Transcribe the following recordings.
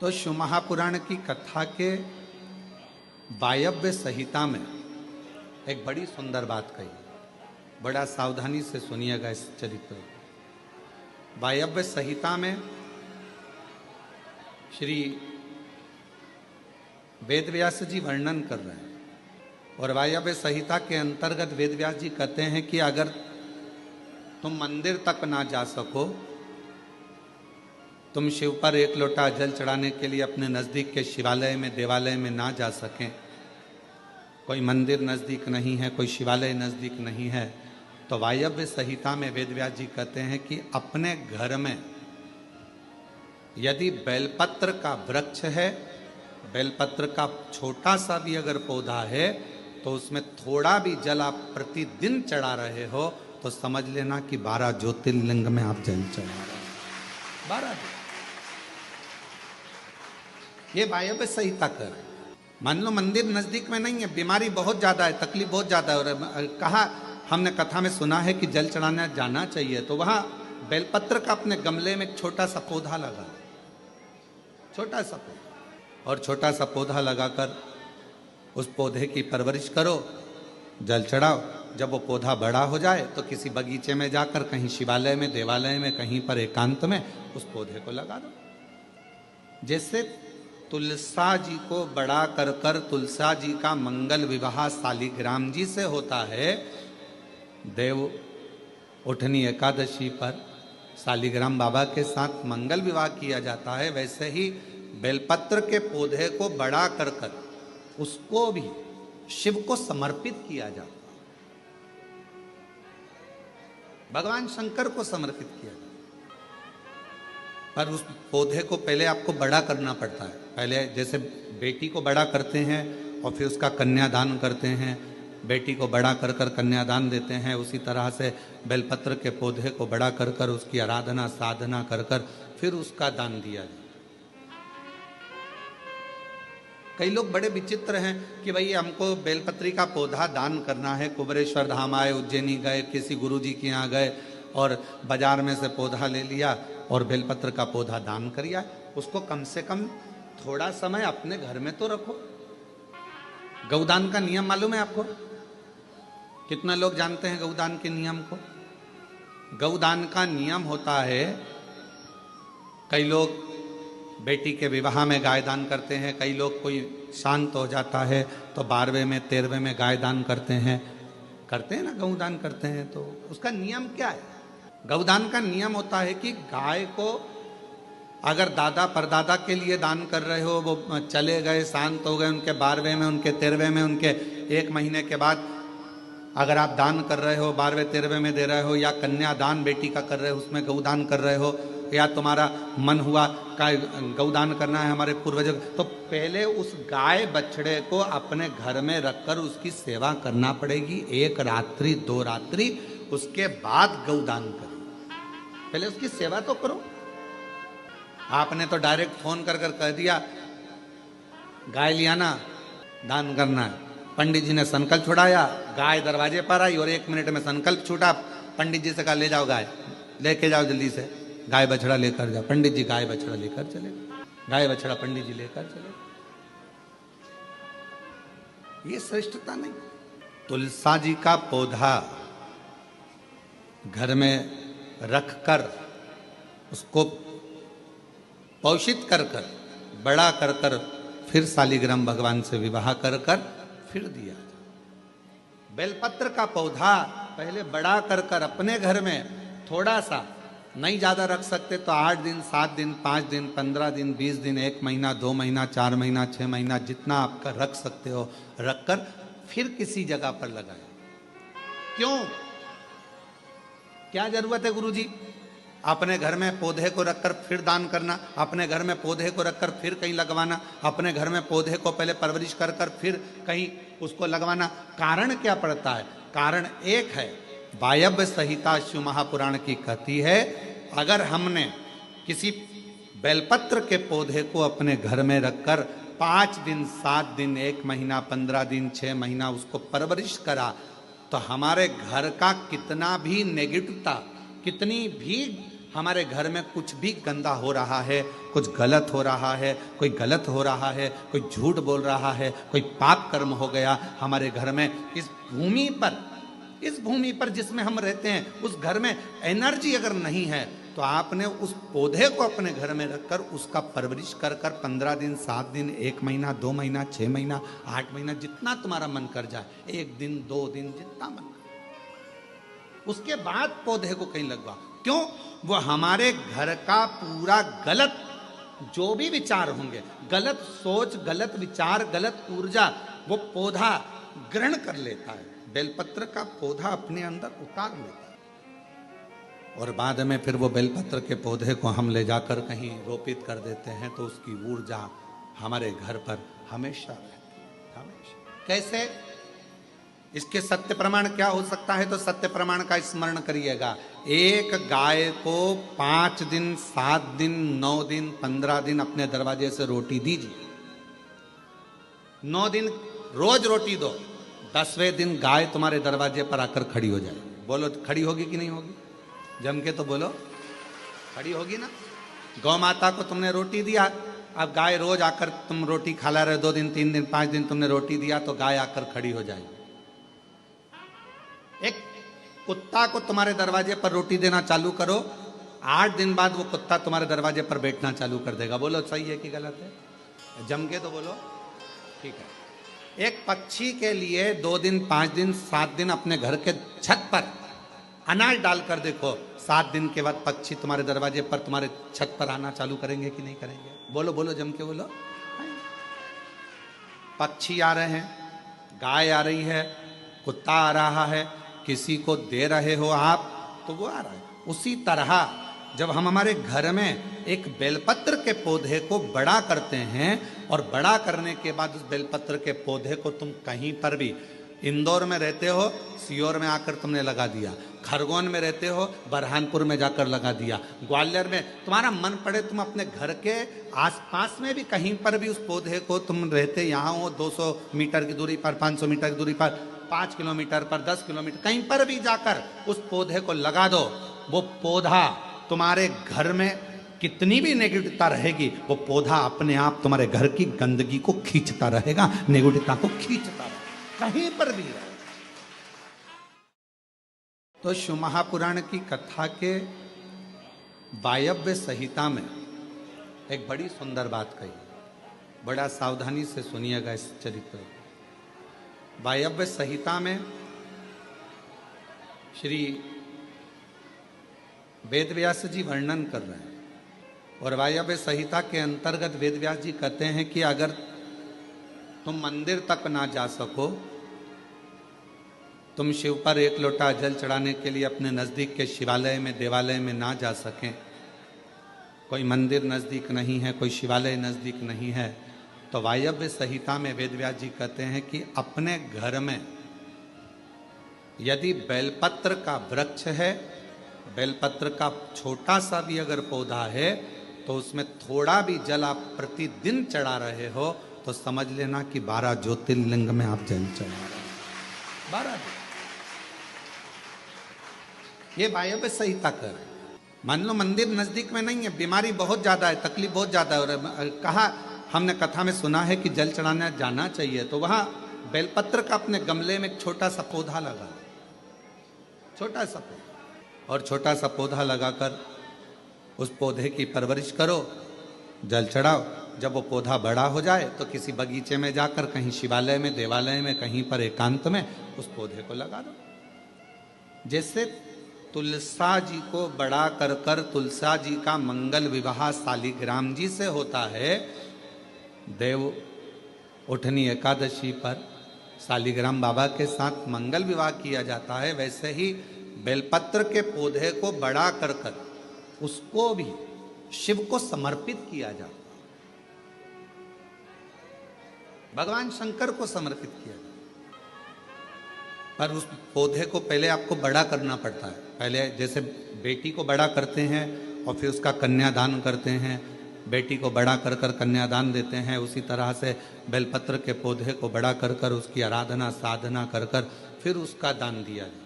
तो शिव महापुराण की कथा के वायव्य संहिता में एक बड़ी सुंदर बात कही। बड़ा सावधानी से सुनिएगा इस चरित्र को। वायव्य संहिता में श्री वेदव्यास जी वर्णन कर रहे हैं और वायव्य संहिता के अंतर्गत वेदव्यास जी कहते हैं कि अगर तुम मंदिर तक ना जा सको, तुम शिव पर एक लोटा जल चढ़ाने के लिए अपने नज़दीक के शिवालय में देवालय में ना जा सकें, कोई मंदिर नज़दीक नहीं है, कोई शिवालय नज़दीक नहीं है, तो वायव्य संहिता में वेदव्यास जी कहते हैं कि अपने घर में यदि बेलपत्र का वृक्ष है, बेलपत्र का छोटा सा भी अगर पौधा है, तो उसमें थोड़ा भी जल आप प्रतिदिन चढ़ा रहे हो तो समझ लेना कि 12 ज्योतिर्लिंग में आप जल चढ़ा रहे हो। 12। ये वायव्य संहिता कर। मान लो मंदिर नजदीक में नहीं है, बीमारी बहुत ज्यादा है, तकलीफ बहुत ज्यादा है, और कहा हमने कथा में सुना है कि जल चढ़ाने जाना चाहिए, तो वहां बेलपत्र का अपने गमले में एक छोटा सा पौधा लगा, छोटा सा पौधा, और छोटा सा पौधा लगाकर उस पौधे की परवरिश करो, जल चढ़ाओ। जब वो पौधा बड़ा हो जाए तो किसी बगीचे में जाकर कहीं शिवालय में, देवालय में, कहीं पर एकांत में उस पौधे को लगा दो। जैसे तुलसा जी को बड़ा कर कर तुलसा जी का मंगल विवाह शालिग्राम जी से होता है, देव उठनी एकादशी पर शालिग्राम बाबा के साथ मंगल विवाह किया जाता है, वैसे ही बेलपत्र के पौधे को बड़ा कर कर उसको भी शिव को समर्पित किया जाता है, भगवान शंकर को समर्पित किया जाता है। पर उस पौधे को पहले आपको बड़ा करना पड़ता है। पहले जैसे बेटी को बड़ा करते हैं और फिर उसका कन्यादान करते हैं, बेटी को बड़ा कर कर कन्यादान देते हैं, उसी तरह से बेलपत्र के पौधे को बड़ा कर कर उसकी आराधना साधना कर कर फिर उसका दान दिया जाए। कई लोग बड़े विचित्र हैं कि भाई हमको बेलपत्री का पौधा दान करना है, कुबरेश्वर धाम आए, उज्जैनी गए, किसी गुरुजी के यहाँ गए और बाजार में से पौधा ले लिया और बेलपत्र का पौधा दान कर दिया। उसको कम से कम थोड़ा समय अपने घर में तो रखो। गौदान का नियम मालूम है आपको? कितना लोग जानते हैं गौदान के नियम को? गौदान का नियम होता है, कई लोग बेटी के विवाह में गाय दान करते हैं, कई लोग कोई शांत हो जाता है तो 12वें में 13वें में गाय दान करते हैं ना, गौदान करते हैं। तो उसका नियम क्या है? गौदान का नियम होता है कि गाय को अगर दादा परदादा के लिए दान कर रहे हो, वो चले गए, शांत हो गए, उनके 12वें में, उनके 13वें में, उनके 1 महीने के बाद अगर आप दान कर रहे हो, 12वें 13वें में दे रहे हो, या कन्यादान बेटी का कर रहे हो, उसमें गौदान कर रहे हो, या तुम्हारा मन हुआ का गौदान करना है हमारे पूर्वजों, तो पहले उस गाय बछड़े को अपने घर में रखकर उसकी सेवा करना पड़ेगी 1 रात्रि 2 रात्रि, उसके बाद गौदान करो। पहले उसकी सेवा तो करो। आपने तो डायरेक्ट फोन कर कर कह दिया गाय लियाना, दान करना है। पंडित जी ने संकल्प छुड़ाया, गाय दरवाजे पर आई और 1 मिनट में संकल्प छूटा। पंडित जी से कहा ले जाओ गाय, लेके जाओ जल्दी से, गाय बछड़ा लेकर जाओ। पंडित जी गाय बछड़ा लेकर चले, गाय बछड़ा पंडित जी लेकर चले। ये श्रेष्ठता नहीं। तुलसा जी का पौधा घर में रखकर उसको पोषित कर कर बड़ा कर कर फिर शालिग्राम भगवान से विवाह कर कर फिर दिया। बेलपत्र का पौधा पहले बड़ा कर कर अपने घर में थोड़ा सा, नहीं ज्यादा रख सकते तो 8 दिन 7 दिन 5 दिन 15 दिन 20 दिन 1 महीना 2 महीना 4 महीना 6 महीना जितना आपका रख सकते हो रखकर फिर किसी जगह पर लगाए। क्यों? क्या जरूरत है गुरुजी अपने घर में पौधे को रखकर फिर दान करना, अपने घर में पौधे को रखकर फिर कहीं लगवाना, अपने घर में पौधे को पहले परवरिश कर कर फिर कहीं उसको लगवाना? कारण क्या पड़ता है? कारण एक है, वायव्य संहिता शिव महापुराण की कहती है, अगर हमने किसी बेलपत्र के पौधे को अपने घर में रखकर 5 दिन 7 दिन 1 महीना 15 दिन 6 महीना उसको परवरिश करा, तो हमारे घर का कितना भी नेगेटिवता, कितनी भी हमारे घर में कुछ भी गंदा हो रहा है, कुछ गलत हो रहा है, कोई गलत हो रहा है, कोई झूठ बोल रहा है, कोई पाप कर्म हो गया हमारे घर में, इस भूमि पर जिसमें हम रहते हैं, उस घर में एनर्जी अगर नहीं है, तो आपने उस पौधे को अपने घर में रखकर उसका परवरिश कर 15 दिन, 7 दिन, 1 महीना, 2 महीना, 6 महीना, 8 महीना, जितना तुम्हारा मन कर जाए, 1 दिन, 2 दिन, जितना मन कर, उसके बाद पौधे को कहीं लगवा। क्यों? वो हमारे घर का पूरा गलत जो भी विचार होंगे, गलत सोच, गलत विचार, गलत ऊर्जा, वो पौधा ग्रहण कर लेता है। बेलपत्र का पौधा अपने अंदर उतार लेता है और बाद में फिर वो बेलपत्र के पौधे को हम ले जाकर कहीं रोपित कर देते हैं, तो उसकी ऊर्जा हमारे घर पर हमेशा रहती है, हमेशा। कैसे? इसके सत्य प्रमाण क्या हो सकता है? तो सत्य प्रमाण का स्मरण करिएगा। एक गाय को 5 दिन, 7 दिन, 9 दिन, 15 दिन अपने दरवाजे से रोटी दीजिए। 9 दिन रोज रोटी दो, 10वें दिन गाय तुम्हारे दरवाजे पर आकर खड़ी हो जाए। बोलो, खड़ी होगी कि नहीं होगी? जम के तो बोलो, खड़ी होगी ना। गौ माता को तुमने रोटी दिया, अब गाय रोज आकर, तुम रोटी खा रहे 2 दिन, 3 दिन, 5 दिन तुमने रोटी दिया, तो गाय आकर खड़ी हो जाएगी। एक कुत्ता को तुम्हारे दरवाजे पर रोटी देना चालू करो, 8 दिन बाद वो कुत्ता तुम्हारे दरवाजे पर बैठना चालू कर देगा। बोलो, सही है कि गलत है? जम के तो बोलो, ठीक है। एक पक्षी के लिए 2 दिन, 5 दिन, 7 दिन अपने घर के छत पर अनाज डालकर देखो, 7 दिन के बाद पक्षी तुम्हारे दरवाजे पर, तुम्हारे छत पर आना चालू करेंगे कि नहीं करेंगे? बोलो बोलो, जम के बोलो। पक्षी आ रहे हैं, गाय आ रही है, कुत्ता आ रहा है, किसी को दे रहे हो आप, तो वो आ रहा है। उसी तरह जब हम हमारे घर में एक बेलपत्र के पौधे को बड़ा करते हैं, और बड़ा करने के बाद उस बेलपत्र के पौधे को तुम कहीं पर भी, इंदौर में रहते हो, सीहोर में आकर तुमने लगा दिया, खरगोन में रहते हो, बरहानपुर में जाकर लगा दिया, ग्वालियर में, तुम्हारा मन पड़े तुम अपने घर के आसपास में भी कहीं पर भी उस पौधे को, तुम रहते यहाँ हो 200 मीटर की दूरी पर, 500 मीटर की दूरी पर, 5 किलोमीटर पर, 10 किलोमीटर, कहीं पर भी जाकर उस पौधे को लगा दो। वो पौधा तुम्हारे घर में कितनी भी नेगेटिवता रहेगी, वो पौधा अपने आप तुम्हारे घर की गंदगी को खींचता रहेगा, नेगेटिवता को खींचता रहेगा, कहीं पर भी रहे। तो शिव महापुराण की कथा के वायव्य संहिता में एक बड़ी सुंदर बात कही, बड़ा सावधानी से सुनिएगा इस चरित्र। वायव्य संहिता में श्री वेदव्यास जी वर्णन कर रहे हैं, और वायव्य संहिता के अंतर्गत वेदव्यास जी कहते हैं कि अगर तुम मंदिर तक ना जा सको, तुम शिव पर 1 लोटा जल चढ़ाने के लिए अपने नज़दीक के शिवालय में, देवालय में ना जा सकें, कोई मंदिर नज़दीक नहीं है, कोई शिवालय नज़दीक नहीं है, तो वायव्य संहिता में वेदव्यास जी कहते हैं कि अपने घर में यदि बेलपत्र का वृक्ष है, बेलपत्र का छोटा सा भी अगर पौधा है, तो उसमें थोड़ा भी जल आप प्रतिदिन चढ़ा रहे हो, तो समझ लेना कि 12 ज्योतिर्लिंग में आप जल चढ़ा रहे हो। 12। ये वायव्य संहिता कर, मान लो मंदिर नजदीक में नहीं है, बीमारी बहुत ज्यादा है, तकलीफ बहुत ज्यादा है, और कहा हमने कथा में सुना है कि जल चढ़ाने जाना चाहिए, तो वहां बेलपत्र का अपने गमले में एक छोटा सा पौधा लगा, छोटा सा पौधा, और छोटा सा पौधा लगाकर उस पौधे की परवरिश करो, जल चढ़ाओ। जब वो पौधा बड़ा हो जाए तो किसी बगीचे में जाकर, कहीं शिवालय में, देवालय में, कहीं पर एकांत में उस पौधे को लगा दो। जैसे तुलसा जी को बड़ा कर कर तुलसा जी का मंगल विवाह शालिग्राम जी से होता है, देव उठनी एकादशी पर शालिग्राम बाबा के साथ मंगल विवाह किया जाता है, वैसे ही बेलपत्र के पौधे को बड़ा कर कर उसको भी शिव को समर्पित किया जाता है, भगवान शंकर को समर्पित किया जाता है। पर उस पौधे को पहले आपको बड़ा करना पड़ता है। पहले जैसे बेटी को बड़ा करते हैं और फिर उसका कन्यादान करते हैं, बेटी को बड़ा कर कर कन्यादान देते हैं, उसी तरह से बेलपत्र के पौधे को बड़ा कर कर उसकी आराधना साधना कर कर फिर उसका दान दिया जाए।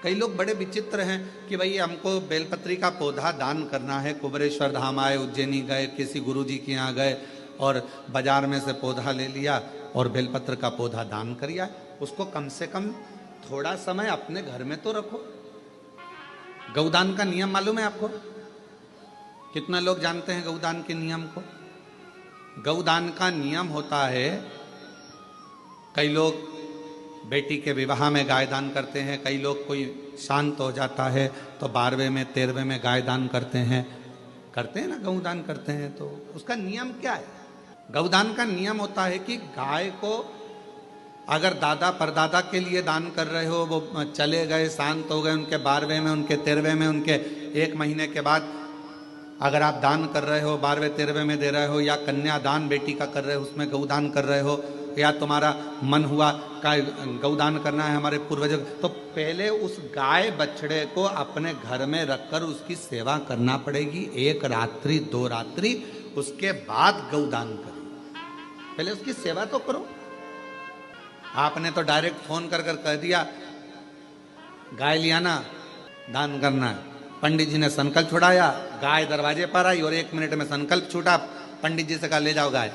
कई लोग बड़े विचित्र हैं कि भाई हमको बेलपत्री का पौधा दान करना है। कुबरेश्वर धाम आए, उज्जैनी गए, किसी गुरुजी के यहाँ गए और बाजार में से पौधा ले लिया और बेलपत्र का पौधा दान कर दिया। उसको कम से कम थोड़ा समय अपने घर में तो रखो। गौदान का नियम मालूम है आपको? कितना लोग जानते हैं गौदान के नियम को? गौदान का नियम होता है, कई लोग बेटी के विवाह में गाय दान करते हैं, कई लोग कोई शांत हो जाता है तो 12वें में 13वें में गाय दान करते हैं ना, गौदान करते हैं। तो उसका नियम क्या है? गौदान का नियम होता है कि गाय को अगर दादा परदादा के लिए दान कर रहे हो, वो चले गए, शांत हो गए, उनके 12वें में, उनके 13वें में, उनके 1 महीने के बाद अगर आप दान कर रहे हो, 12वें 13वें में दे रहे हो, या कन्यादान बेटी का कर रहे हो, उसमें गौदान कर रहे हो, या तुम्हारा मन हुआ का गौदान करना है हमारे पूर्वज, तो पहले उस गाय बछड़े को अपने घर में रखकर उसकी सेवा करना पड़ेगी 1 रात्रि 2 रात्रि, उसके बाद गौदान करो। पहले उसकी सेवा तो करो। आपने तो डायरेक्ट फोन कर कर कह दिया गाय लिया ना, दान करना है। पंडित जी ने संकल्प छुड़ाया, गाय दरवाजे पर आई और 1 मिनट में संकल्प छूटा। पंडित जी से कहा ले जाओ गाय,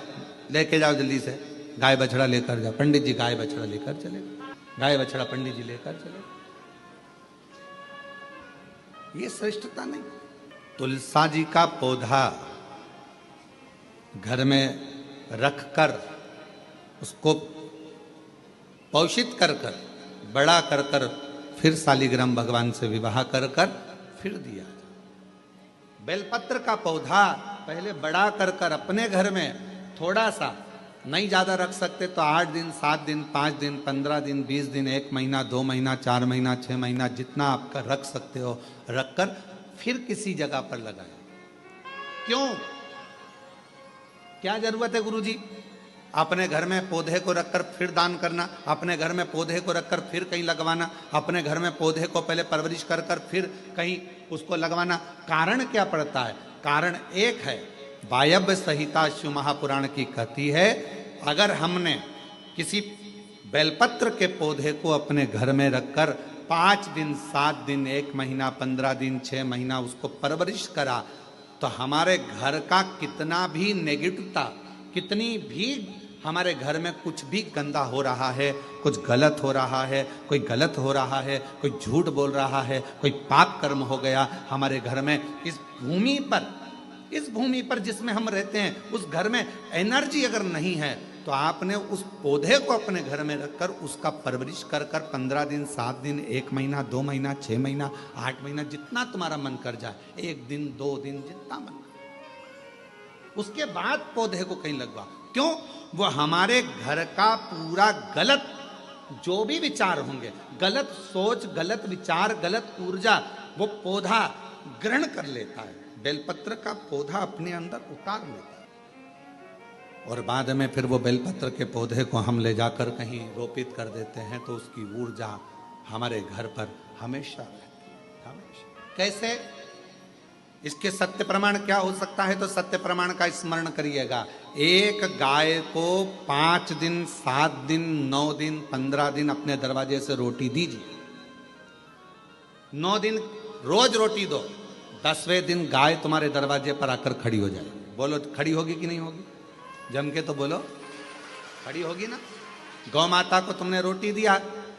लेके जाओ जल्दी से, गाय बछड़ा लेकर जाओ। पंडित जी गाय बछड़ा लेकर चले, गाय बछड़ा पंडित जी लेकर चले। ये श्रेष्ठता नहीं। तुलसा जी का पौधा घर में रखकर उसको पोषित कर कर बड़ा कर कर फिर शालिग्राम भगवान से विवाह कर कर फिर दिया। बेलपत्र का पौधा पहले बड़ा कर कर अपने घर में थोड़ा सा, नहीं ज्यादा रख सकते तो 8 दिन 7 दिन 5 दिन 15 दिन 20 दिन 1 महीना 2 महीना 4 महीना 6 महीना जितना आपका रख सकते हो रखकर फिर किसी जगह पर लगाए। क्यों? क्या जरूरत है गुरुजी अपने घर में पौधे को रखकर फिर दान करना, अपने घर में पौधे को रखकर फिर कहीं लगवाना, अपने घर में पौधे को पहले परवरिश कर कर फिर कहीं उसको लगवाना? कारण क्या पड़ता है? कारण एक है, वायव्य संहिता शिव महापुराण की कहती है, अगर हमने किसी बेलपत्र के पौधे को अपने घर में रखकर 5 दिन 7 दिन 1 महीना 15 दिन 6 महीना उसको परवरिश करा तो हमारे घर का कितना भी नेगेटिवता, कितनी भी हमारे घर में कुछ भी गंदा हो रहा है, कुछ गलत हो रहा है, कोई गलत हो रहा है, कोई झूठ बोल रहा है, कोई पाप कर्म हो गया हमारे घर में, इस भूमि पर जिसमें हम रहते हैं उस घर में एनर्जी अगर नहीं है तो आपने उस पौधे को अपने घर में रखकर उसका परवरिश कर कर 15 दिन 7 दिन 1 महीना 2 महीना 6 महीना 8 महीना जितना तुम्हारा मन कर जाए, 1 दिन 2 दिन जितना मन कर, उसके बाद पौधे को कहीं लगवा। क्यों? वो हमारे घर का पूरा गलत जो भी विचार होंगे, गलत सोच, गलत विचार, गलत ऊर्जा वो पौधा ग्रहण कर लेता है। बेलपत्र का पौधा अपने अंदर उतार लेता है और बाद में फिर वो बेलपत्र के पौधे को हम ले जाकर कहीं रोपित कर देते हैं तो उसकी ऊर्जा हमारे घर पर हमेशा रहती है, हमेशा। कैसे? इसके सत्य प्रमाण क्या हो सकता है? तो सत्य प्रमाण का स्मरण करिएगा। एक गाय को 5 दिन 7 दिन 9 दिन 15 दिन अपने दरवाजे से रोटी दीजिए। 9 दिन रोज रोटी दो, 10वें दिन गाय तुम्हारे दरवाजे पर आकर खड़ी हो जाएगी। बोलो खड़ी होगी कि नहीं होगी? जम के तो बोलो खड़ी होगी ना। गौ माता को तुमने रोटी दिया,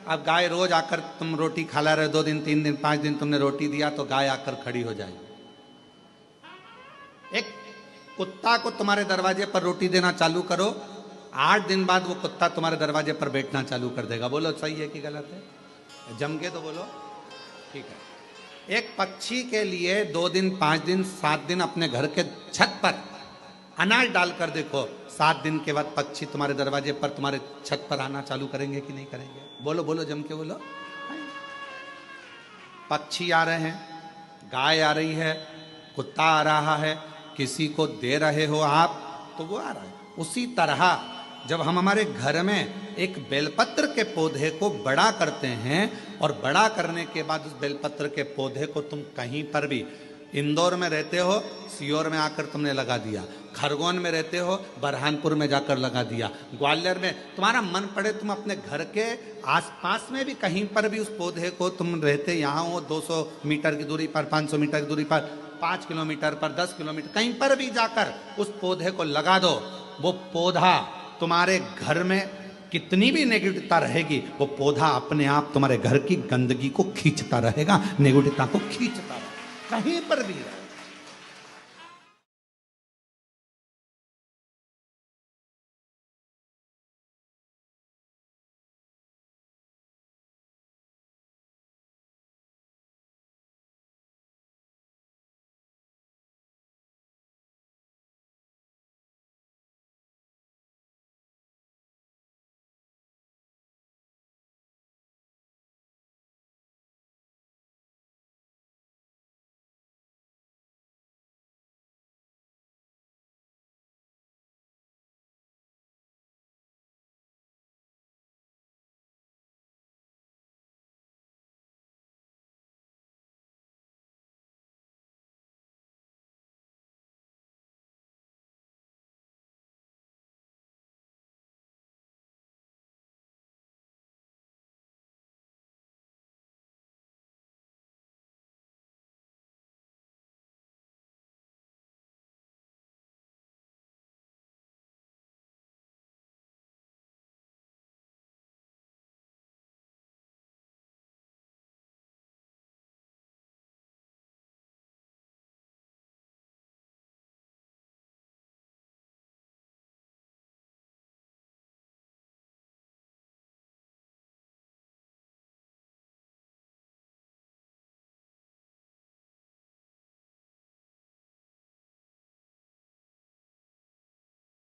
अब गाय रोज आकर तुम रोटी खा रहे, 2 दिन 3 दिन 5 दिन तुमने रोटी दिया तो गाय आकर खड़ी हो जाएगी। एक कुत्ता को तुम्हारे दरवाजे पर रोटी देना चालू करो, 8 दिन बाद वो कुत्ता तुम्हारे दरवाजे पर बैठना चालू कर देगा। बोलो सही है कि गलत है? जम के तो बोलो ठीक है। एक पक्षी के लिए 2 दिन 5 दिन 7 दिन अपने घर के छत पर अनाज डालकर देखो, 7 दिन के बाद पक्षी तुम्हारे दरवाजे पर तुम्हारे छत पर आना चालू करेंगे कि नहीं करेंगे? बोलो बोलो जम के बोलो। पक्षी आ रहे हैं, गाय आ रही है, कुत्ता आ रहा है, किसी को दे रहे हो आप तो वो आ रहा है। उसी तरह जब हम हमारे घर में एक बेलपत्र के पौधे को बड़ा करते हैं और बड़ा करने के बाद उस बेलपत्र के पौधे को तुम कहीं पर भी इंदौर में रहते हो, सीहोर में आकर तुमने लगा दिया, खरगोन में रहते हो, बरहानपुर में जाकर लगा दिया, ग्वालियर में, तुम्हारा मन पड़े तुम अपने घर के आसपास में भी कहीं पर भी उस पौधे को तुम रहते यहाँ हो 200 मीटर की दूरी पर, 500 मीटर की दूरी पर, 5 किलोमीटर पर, 10 किलोमीटर कहीं पर भी जाकर उस पौधे को लगा दो। वो पौधा तुम्हारे घर में कितनी भी नेगेटिवता रहेगी, वो पौधा अपने आप तुम्हारे घर की गंदगी को खींचता रहेगा, नेगेटिवता को खींचता रहेगा, कहीं पर भी रहे।